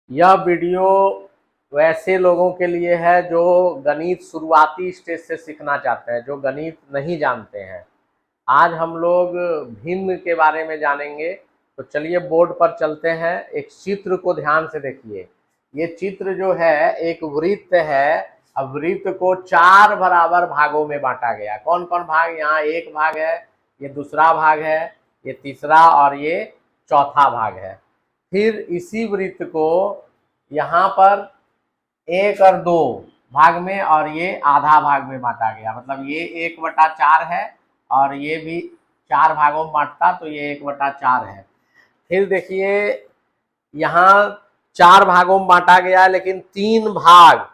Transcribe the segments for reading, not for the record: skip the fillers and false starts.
यह वीडियो वैसे लोगों के लिए है जो गणित शुरुआती स्टेज से सीखना चाहते हैं, जो गणित नहीं जानते हैं। आज हम लोग भिन्न के बारे में जानेंगे। तो चलिए बोर्ड पर चलते हैं। एक चित्र को ध्यान से देखिए। ये चित्र जो है एक वृत्त है। अब वृत्त को 4 बराबर भागों में बांटा गया। कौन कौन भाग? यहाँ एक भाग है, ये दूसरा भाग है, ये तीसरा और ये चौथा भाग है। फिर इसी वृत्त को यहाँ पर 1 और 2 भाग में और ये आधा भाग में बांटा गया। मतलब ये 1/4 है और ये भी 4 भागों में बांटता तो ये 1/4 है। फिर देखिए यहाँ 4 भागों में बांटा गया, लेकिन 3 भाग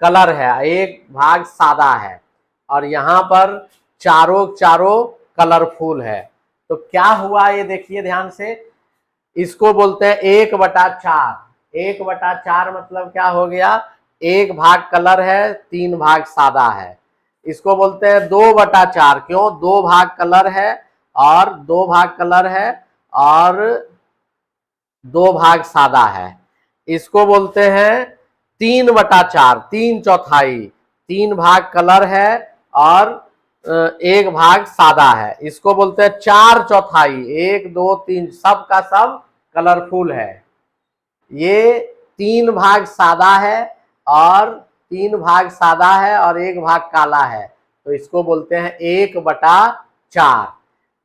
कलर है, एक भाग सादा है और यहाँ पर चारों कलरफुल है। तो क्या हुआ ये देखिए ध्यान से। इसको बोलते हैं 1/4। 1/4 मतलब क्या हो गया? एक भाग कलर है, 3 भाग सादा है। इसको बोलते हैं 2/4। क्यों? 2 भाग कलर है और 2 भाग कलर है और 2 भाग सादा है। इसको बोलते हैं 3/4, 3/4। 3 भाग कलर है और 1 भाग सादा है। इसको बोलते हैं 4/4। 1 2 3 सब का सब कलरफुल है। ये 3 भाग सादा है और 3 भाग सादा है और 1 भाग काला है, तो इसको बोलते हैं 1/4।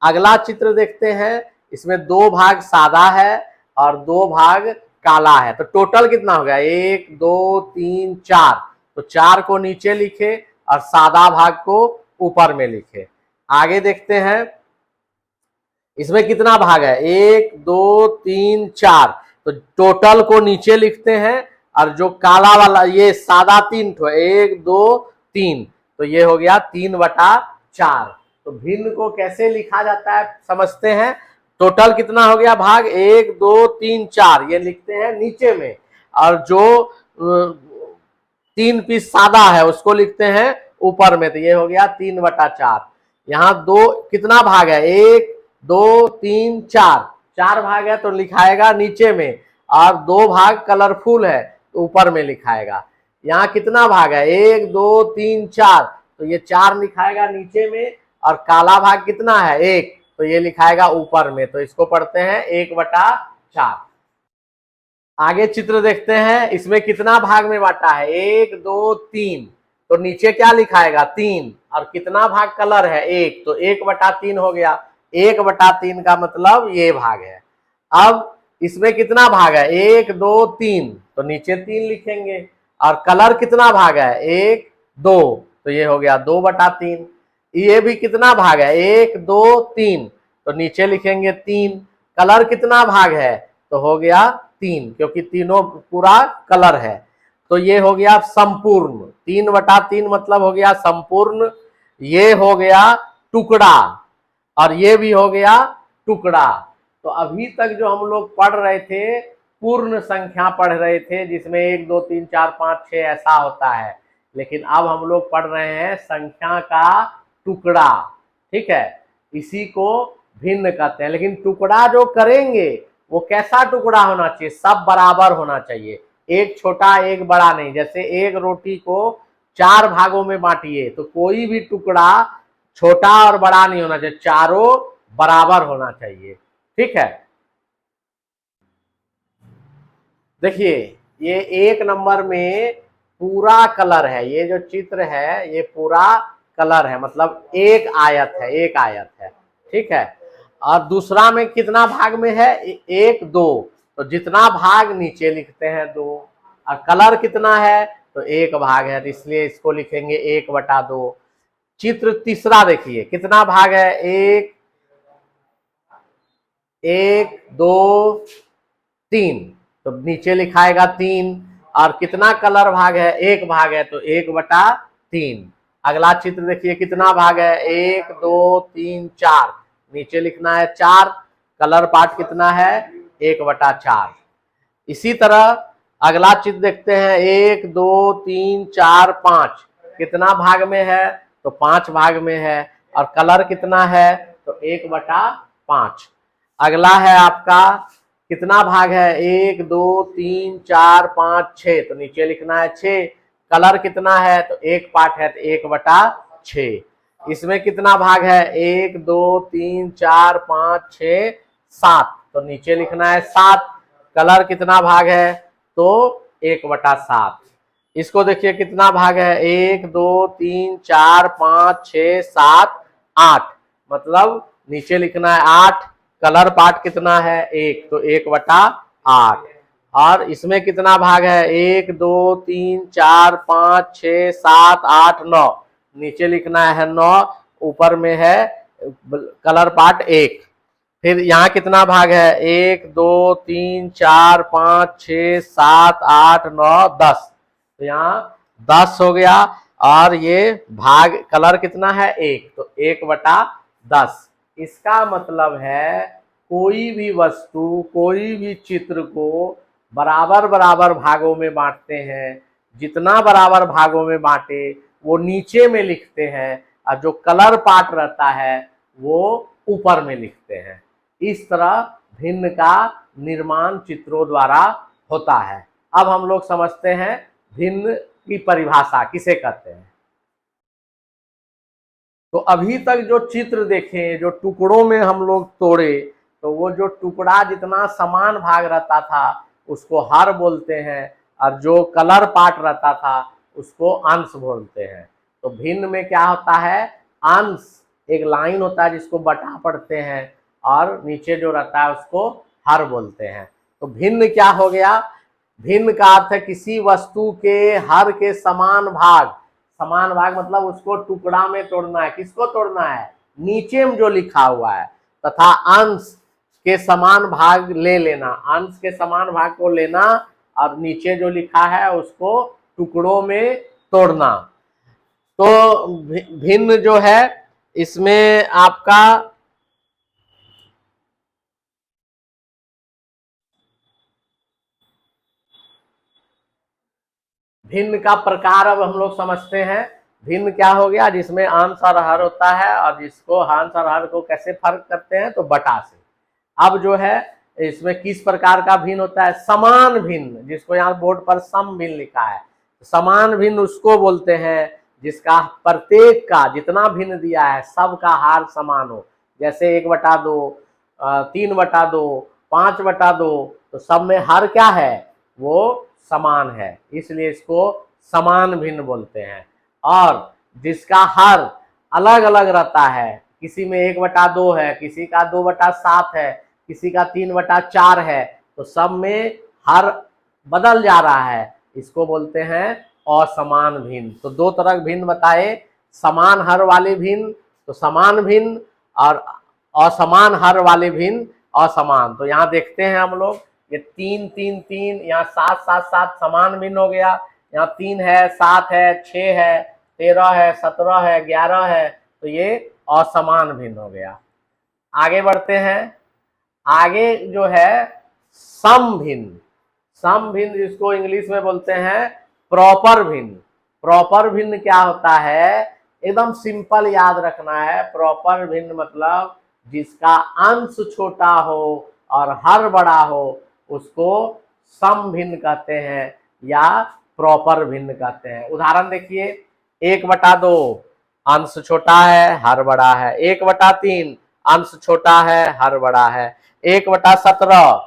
अगला चित्र देखते हैं। इसमें 2 भाग सादा है और 2 भाग काला है। तो टोटल कितना हो गया? 1 2 3 4। तो 4 को नीचे लिखे और सादा भाग को ऊपर में लिखे। आगे देखते हैं इसमें कितना भाग है? 1 2 3 4। तो टोटल को नीचे लिखते हैं और जो काला वाला ये सादा 3 ठो, 1 2 3, तो ये हो गया 3/4। तो भिन्न को कैसे लिखा जाता है समझते हैं। टोटल कितना हो गया भाग? 1 2 3 4 ये लिखते हैं नीचे में, और जो 3 पीस सादा है उसको लिखते हैं ऊपर में। तो ये हो गया 3/4। यहाँ 2 कितना भाग है? 1 2 3 4, 4 भाग है तो लिखाएगा नीचे में, और 2 भाग कलरफुल है तो ऊपर में लिखाएगा। यहाँ कितना भाग है? 1 2 3 4, तो ये 4 लिखाएगा नीचे में, और काला भाग कितना है? 1, तो ये लिखाएगा ऊपर में। तो इसको पढ़ते हैं 1/4। आगे चित्र देखते हैं। इसमें कितना भाग में बांटा है? 1 2 3, तो नीचे क्या लिखाएगा? 3, और कितना भाग कलर है? 1, तो 1/3 हो गया। 1/3 का मतलब ये भाग है। अब इसमें कितना भाग है? 1 2 3, तो नीचे 3 लिखेंगे। और कलर कितना भाग है? 1 2, तो ये हो गया 2/3। ये भी कितना भाग है? 1 2 3, तो नीचे लिखेंगे 3। कलर कितना भाग है? तो हो गया 3, क्योंकि तीनों पूरा कलर है। तो ये हो गया संपूर्ण। 3/3 मतलब हो गया संपूर्ण। ये हो गया टुकड़ा और ये भी हो गया टुकड़ा। तो अभी तक जो हम लोग पढ़ रहे थे पूर्ण संख्या पढ़ रहे थे, जिसमें 1 2 3 4 5 6 ऐसा होता है, लेकिन अब हम लोग पढ़ रहे हैं संख्या का टुकड़ा। ठीक है, इसी को भिन्न कहते हैं। लेकिन टुकड़ा जो करेंगे वो कैसा टुकड़ा होना चाहिए? सब बराबर होना चाहिए, एक छोटा एक बड़ा नहीं। जैसे एक रोटी को 4 भागों में बांटिए तो कोई भी टुकड़ा छोटा और बड़ा नहीं होना चाहिए, चारों बराबर होना चाहिए। ठीक है, देखिए ये 1 नंबर में पूरा कलर है। ये जो चित्र है ये पूरा कलर है, मतलब एक आयत है, एक आयत है। ठीक है, और दूसरा में कितना भाग में है? 1 2, तो जितना भाग नीचे लिखते हैं 2, और कलर कितना है? तो 1 भाग है, तो इसलिए इसको लिखेंगे 1/2। चित्र तीसरा देखिए कितना भाग है? 1 1 2 3, तो नीचे लिखाएगा 3। और कितना कलर भाग है? 1 भाग है, तो 1/3। अगला चित्र देखिए कितना भाग है? 1 2 3 4, नीचे लिखना है 4। कलर पार्ट कितना है? 1/4। इसी तरह अगला चित्र देखते हैं। 1 2 3 4 5, कितना भाग में है? तो 5 भाग में है। और कलर कितना है? तो 1/5। अगला है आपका कितना भाग है, 1 2 3 4 5 6, तो नीचे लिखना है 6। कलर कितना है, तो एक पार्ट है तो 1/6। इसमें कितना भाग है, 1 2 3 4 5 6 7, तो नीचे लिखना है 7। कलर कितना भाग है, तो 1/7। इसको देखिए कितना भाग है, 1 2 3 4 5 6 7 8, मतलब नीचे लिखना है 8। कलर पार्ट कितना है, 1, तो 1/8। और इसमें कितना भाग है, 1 2 3 4 5 6 7 8 9, नीचे लिखना है 9, ऊपर में है कलर पार्ट 1। फिर यहाँ कितना भाग है, 1 2 3 4 5 6 7 8 9 10, तो यहाँ 10 हो गया। और ये भाग कलर कितना है, 1, तो 1/10। इसका मतलब है कोई भी वस्तु, कोई भी चित्र को बराबर बराबर भागों में बांटते हैं। जितना बराबर भागों में बांटे वो नीचे में लिखते हैं, और जो कलर पार्ट रहता है वो ऊपर में लिखते हैं। इस तरह भिन्न का निर्माण चित्रों द्वारा होता है। अब हम लोग समझते हैं भिन्न की परिभाषा किसे कहते हैं। तो अभी तक जो चित्र देखे, जो टुकड़ों में हम लोग तोड़े, तो वो जो टुकड़ा जितना समान भाग रहता था उसको हर बोलते हैं, और जो कलर पार्ट रहता था उसको अंश बोलते हैं। तो भिन्न में क्या होता है, अंश एक लाइन होता है जिसको बटा पढ़ते हैं, और नीचे जो रहता है उसको हर बोलते हैं। तो भिन्न क्या हो गया, भिन्न का अर्थ है किसी वस्तु के हर के समान भाग। समान भाग मतलब उसको टुकड़ा में तोड़ना है। किसको तोड़ना है, नीचे में जो लिखा हुआ है, तथा अंश के समान भाग ले लेना। अंश के समान भाग को लेना और नीचे जो लिखा है उसको टुकड़ों में तोड़ना। तो भिन्न जो है इसमें आपका भिन्न का प्रकार अब हम लोग समझते हैं। भिन्न क्या हो गया, जिसमें अंश और हर होता है, और जिसको अंश और हर को कैसे फर्क करते हैं, तो बटा से। अब जो है इसमें किस प्रकार का भिन्न होता है, समान भिन्न, जिसको यहाँ बोर्ड पर सम भिन्न लिखा है। समान भिन्न उसको बोलते हैं जिसका प्रत्येक का जितना भिन्न दिया है सबका हार समान हो। जैसे 1/2, 3/2, 5/2, तो सब में हर क्या है, वो समान है, इसलिए इसको समान भिन्न बोलते हैं। और जिसका हर अलग अलग रहता है, किसी में 1/2 है, किसी का 2/7 है, किसी का 3/4 है, तो सब में हर बदल जा रहा है, इसको बोलते हैं असमान भिन्न। तो दो तरह भिन्न बताए, समान हर वाले भिन्न तो समान भिन्न, और असमान हर वाले भिन्न असमान। तो यहाँ देखते हैं हम लोग, ये 3 3 3, यहाँ 7 7 7 समान भिन्न हो गया। यहाँ 3 है, 7 है, 6 है, 13 है, 17 है, 11 है, तो ये असमान भिन्न हो गया। आगे बढ़ते हैं। आगे जो है सम भिन्न। सम भिन्न जिसको इंग्लिश में बोलते हैं प्रॉपर भिन्न। प्रॉपर भिन्न क्या होता है, एकदम सिंपल याद रखना है। प्रॉपर भिन्न मतलब जिसका अंश छोटा हो और हर बड़ा हो उसको सम भिन्न कहते हैं या प्रॉपर भिन्न कहते हैं। उदाहरण देखिए, 1/2 अंश छोटा है हर बड़ा है, 1/3 अंश छोटा है हर बड़ा है, 1/17।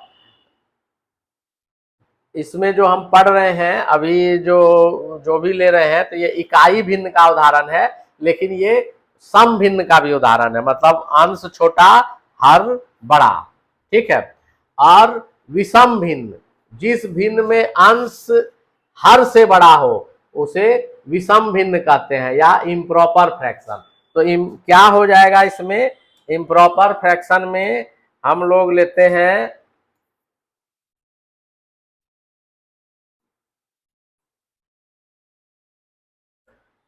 इसमें जो हम पढ़ रहे हैं अभी, जो भी ले रहे हैं, तो ये इकाई भिन्न का उदाहरण है, लेकिन ये सम भिन्न का भी उदाहरण है, मतलब अंश छोटा हर बड़ा, ठीक है। और विषम भिन्न, जिस भिन्न में अंश हर से बड़ा हो उसे विषम भिन्न कहते हैं या इम्प्रॉपर फ्रैक्शन। तो क्या हो जाएगा इसमें, इम्प्रॉपर फ्रैक्शन में हम लोग लेते हैं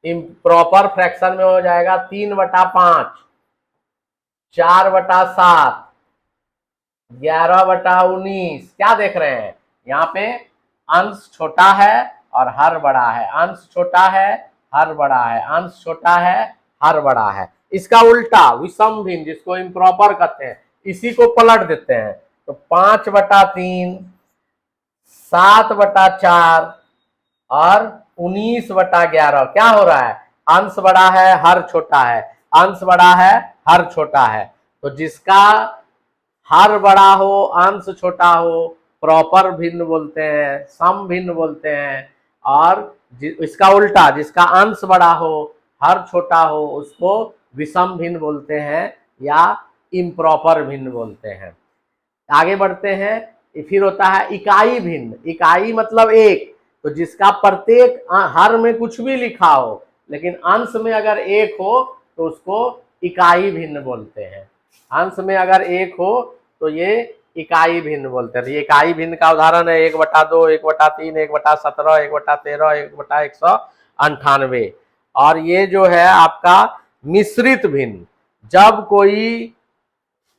इम्प्रॉपर फ्रैक्शन में हो जाएगा 3/5, 4/7, 11/19। क्या देख रहे हैं, यहाँ पे अंश छोटा है और हर बड़ा है, अंश छोटा है हर बड़ा है, अंश छोटा है हर बड़ा है। इसका उल्टा विषम भिन्न जिसको इम्प्रॉपर कहते हैं, इसी को पलट देते हैं। तो तो 5/3, 7/4 और 19/11। क्या हो रहा है? अंश बड़ा है, हर छोटा है, अंश बड़ा है, हर छोटा है। तो जिसका हर बड़ा हो, अंश छोटा हो, प्रॉपर भिन्न बोलते हैं, सम भिन्न बोलते हैं। और इसका उल्टा, जिसका अंश बड़ा हो, हर छोटा हो, उसको विषम भिन्न बोलते हैं या इम्प्रॉपर भिन्न बोलते हैं। आगे बढ़ते हैं। फिर होता है इकाई भिन्न। इकाई मतलब एक, तो जिसका प्रत्येक हर में कुछ भी लिखा हो लेकिन अंश में अगर एक हो तो उसको इकाई भिन्न बोलते हैं। अंश में अगर एक हो तो ये इकाई भिन्न बोलते हैं। तो ये इकाई भिन्न का उदाहरण है 1/2, 1/3, 1/17, 1/13, 1/198। और ये जो है आपका मिश्रित भिन्न। जब कोई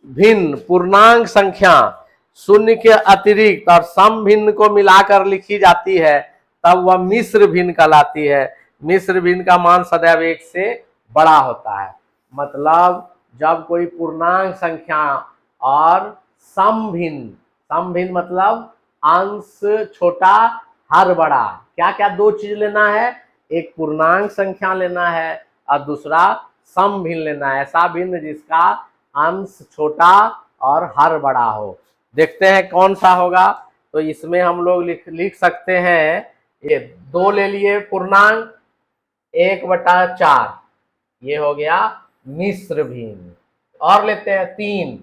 भिन्न पूर्णांक संख्या शून्य के अतिरिक्त और सम भिन्न को मिलाकर लिखी जाती है तब वह मिश्र भिन्न कहलाती है। मिश्र भिन्न का मान सदैव 1 से बड़ा होता है। मतलब जब कोई पूर्णांक संख्या और सम भिन्न मतलब अंश छोटा हर बड़ा, क्या क्या दो चीज लेना है? एक पूर्णांक संख्या लेना है और दूसरा सम भिन्न लेना है। ऐसा भिन्न जिसका अंश छोटा और हर बड़ा हो। देखते हैं कौन सा होगा। तो इसमें हम लोग लिख सकते हैं, ये 2 ले लिए पूर्णांक, 1/4, ये हो गया मिश्र भिन्न। और लेते हैं 3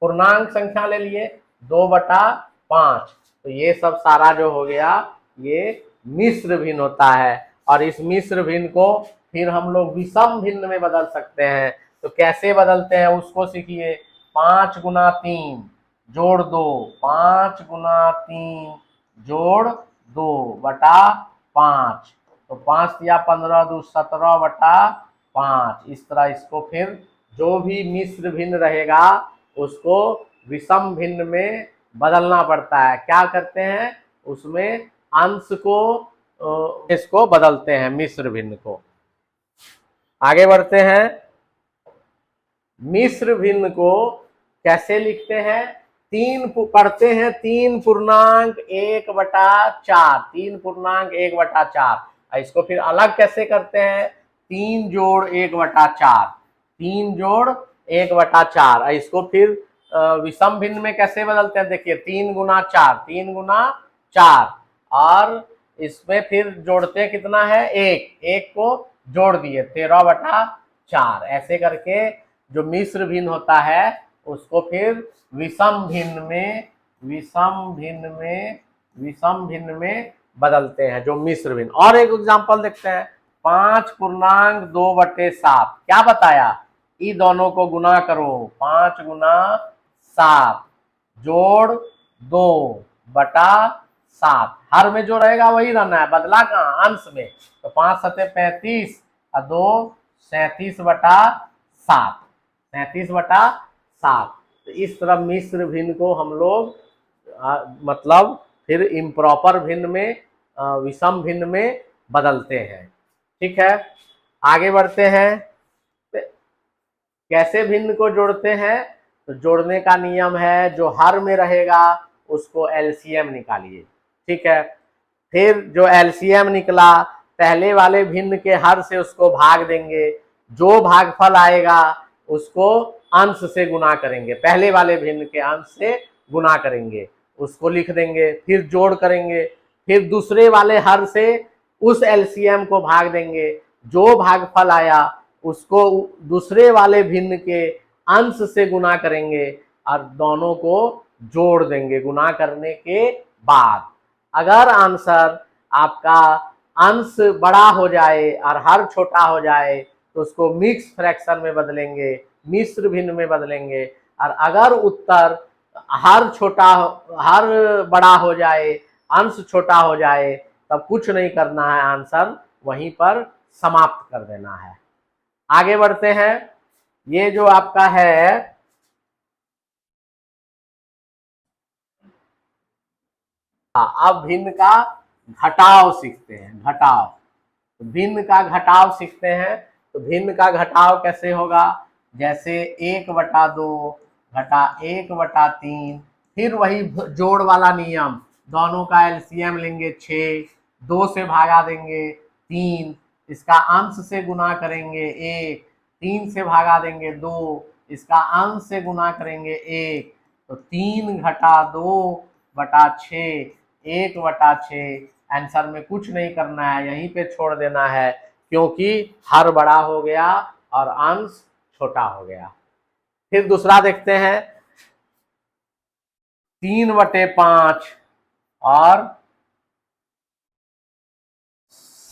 पूर्णांक संख्या ले लिए, 2/5, तो ये सब सारा जो हो गया ये मिश्र भिन्न होता है। और इस मिश्र भिन्न को फिर हम लोग विषम भिन्न में बदल सकते हैं। तो कैसे बदलते हैं उसको सीखिए। 5 × 3 जोड़ 2, 5 × 3 जोड़ 2/5, तो 5 × 15 = 17/5। इस तरह इसको फिर जो भी मिश्र भिन्न रहेगा उसको विषम भिन्न में बदलना पड़ता है। क्या करते हैं? उसमें अंश को इसको बदलते हैं, मिश्र भिन्न को। आगे बढ़ते हैं। मिश्र भिन्न को कैसे लिखते हैं? पढ़ते हैं 3 पूर्णांक 1/4, 3 पूर्णांक 1/4। इसको फिर अलग कैसे करते हैं? 3 जोड़ 1/4, 3 जोड़ 1/4। इसको फिर विषम भिन्न में कैसे बदलते हैं? देखिए 3 × 4, 3 × 4, और इसमें फिर जोड़ते कितना है? 1 को जोड़ दिए 13/4। ऐसे करके जो मिश्र भिन्न होता है उसको फिर विषम भिन्न में बदलते हैं, जो मिश्र भिन्न। और एक एग्जांपल देखते हैं। 5 पूर्णांक 2/7। क्या बताया? इन दोनों को गुना करो, 5 × 7 जोड़ 2/7। हर में जो रहेगा वही रहना है, बदला कहाँ? अंश में। तो 5 × 7 = 35 और 2 37/7, 37/7। तो इस तरह मिश्र भिन्न को हम लोग मतलब फिर इम्प्रॉपर भिन्न में, विषम भिन्न में बदलते हैं। ठीक है, आगे बढ़ते हैं। कैसे भिन्न को जोड़ते हैं? तो जोड़ने का नियम है, जो हर में रहेगा उसको एलसीएम निकालिए। ठीक है, फिर जो एलसीएम निकला पहले वाले भिन्न के हर से उसको भाग देंगे, जो भागफल आएगा उसको अंश से गुना करेंगे, पहले वाले भिन्न के अंश से गुना करेंगे, उसको लिख देंगे। फिर जोड़ करेंगे, फिर दूसरे वाले हर से उस एलसीएम को भाग देंगे, जो भागफल आया उसको दूसरे वाले भिन्न के अंश से गुना करेंगे और दोनों को जोड़ देंगे। गुना करने के बाद अगर आंसर आपका अंश बड़ा हो जाए और हर छोटा हो जाए तो उसको मिक्स फ्रैक्शन में बदलेंगे, मिश्र भिन्न में बदलेंगे। और अगर उत्तर हर बड़ा हो जाए, अंश छोटा हो जाए, तब कुछ नहीं करना है, आंसर वहीं पर समाप्त कर देना है। आगे बढ़ते हैं। ये जो आपका है अब भिन्न का घटाव सीखते हैं। घटाव, भिन्न का घटाव सीखते हैं। तो भिन्न का घटाव कैसे होगा? जैसे 1/2 घटा 1/3, फिर वही जोड़ वाला नियम, दोनों का एलसीएम लेंगे 6, 2 से भागा देंगे 3, इसका अंश से गुना करेंगे 1, 3 से भागा देंगे 2, इसका अंश से गुना करेंगे 1, तो 3 घटा 2 बटा 6, 1 बटा 6। आंसर में कुछ नहीं करना है, यहीं पे छोड़ देना है, क्योंकि हर बड़ा हो गया और अंश छोटा हो गया। फिर दूसरा देखते हैं, 3/5 और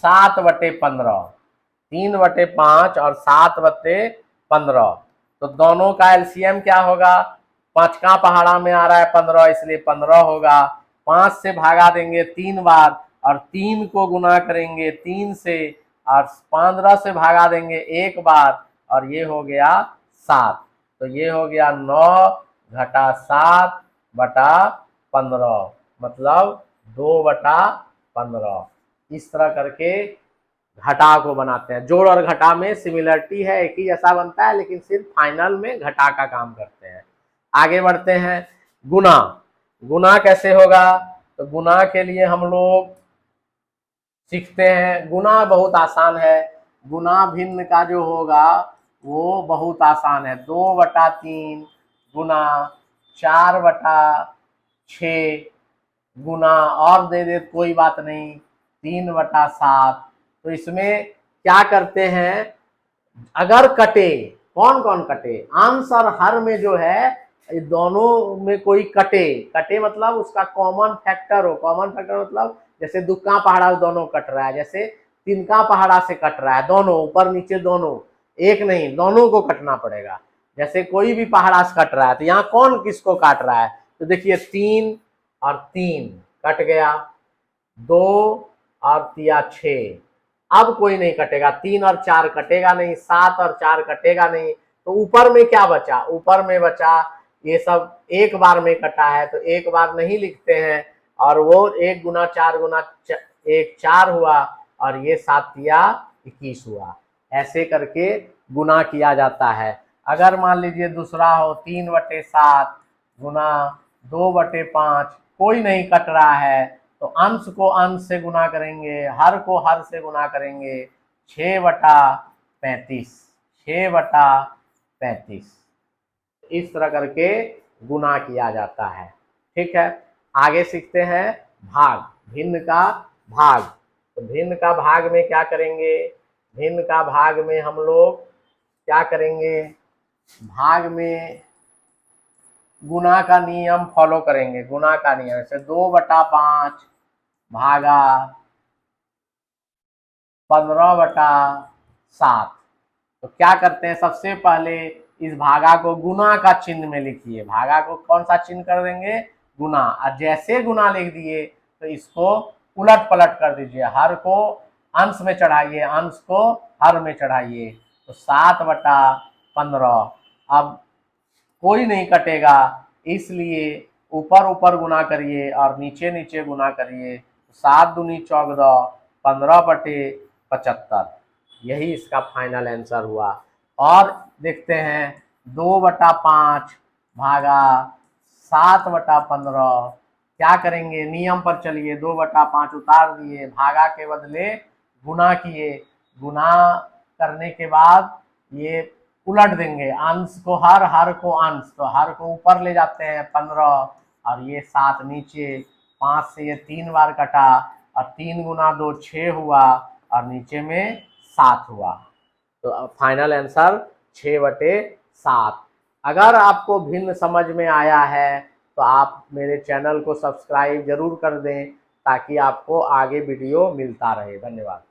7/15, 3/5 और 7/15, तो दोनों का एलसीएम क्या होगा, 5 का पहाड़ा में आ रहा है 15, इसलिए 15 होगा। 5 से भागा देंगे 3 बार और 3 को गुना करेंगे 3 से, और 15 से भागा देंगे 1 बार और ये हो गया 7, तो ये हो गया 9 घटा 7 बटा 15, मतलब 2/15। इस तरह करके घटा को बनाते हैं। जोड़ और घटा में सिमिलरिटी है, एक ही जैसा बनता है, लेकिन सिर्फ फाइनल में घटा का काम करते हैं। आगे बढ़ते हैं, गुना। गुना कैसे होगा, तो गुना के लिए हम लोग सीखते हैं। गुना बहुत आसान है, गुना भिन्न का जो होगा वो बहुत आसान है। 2/3 गुना 4/6 गुना, और दे दे कोई बात नहीं, 3/7। तो इसमें क्या करते हैं, अगर कटे, कौन कौन कटे, अंश और हर में जो है दोनों में कोई कटे, कटे मतलब उसका कॉमन फैक्टर हो। कॉमन फैक्टर मतलब जैसे दुक्का पहाड़ा दोनों कट रहा है, जैसे तिनका पहाड़ा से कट रहा है, दोनों ऊपर नीचे दोनों, एक नहीं, दोनों को कटना पड़ेगा। जैसे कोई भी पहाड़ा से कट रहा है, तो यहाँ कौन किसको काट रहा है, तो देखिए 3 और 3 कट गया, 2 और 6, अब कोई नहीं कटेगा, 3 और 4 कटेगा नहीं, 7 और 4 कटेगा नहीं, तो ऊपर में क्या बचा, ऊपर में बचा ये सब एक बार में कटा है, तो एक बार नहीं लिखते हैं, और वो 1 गुना 4 गुना 1 4 हुआ, और ये 7 या 21 हुआ। ऐसे करके गुना किया जाता है। अगर मान लीजिए दूसरा हो, 3/7 गुना 2/5, कोई नहीं कट रहा है, तो अंश को अंश से गुना करेंगे, हर को हर से गुना करेंगे, 6/35, 6/35। इस तरह करके गुना किया जाता है। ठीक है, आगे सीखते हैं भाग, भिन्न का भाग। तो भिन्न का भाग में क्या करेंगे, भिन्न का भाग में हम लोग क्या करेंगे, भाग में गुना का नियम फॉलो करेंगे। गुना का नियम, जैसे 2/5 भागा 15/7, तो क्या करते हैं, सबसे पहले इस भागा को गुना का चिन्ह में लिखिए। भागा को कौन सा चिन्ह कर देंगे, गुना, और जैसे गुना लिख दिए तो इसको उलट पलट कर दीजिए, हर को अंश में चढ़ाइए, अंश को हर में चढ़ाइए, तो 7/15। अब कोई नहीं कटेगा, इसलिए ऊपर ऊपर गुना करिए और नीचे नीचे गुना करिए, 7 दूनी 14, 15/75, यही इसका फाइनल आंसर हुआ। और देखते हैं 2/5 भागा 7/15, क्या करेंगे, नियम पर चलिए, 2/5 उतार दिए, भागा के बदले गुना किए, गुना करने के बाद ये उलट देंगे, अंश को हर, हर को अंश, तो हर को ऊपर ले जाते हैं 15, और ये 7 नीचे, 5 से ये 3 बार कटा, और 3 गुना 2 6 हुआ, और नीचे में 7 हुआ, तो फाइनल आंसर 6/7। अगर आपको भिन्न समझ में आया है तो आप मेरे चैनल को सब्सक्राइब जरूर कर दें, ताकि आपको आगे वीडियो मिलता रहे। धन्यवाद।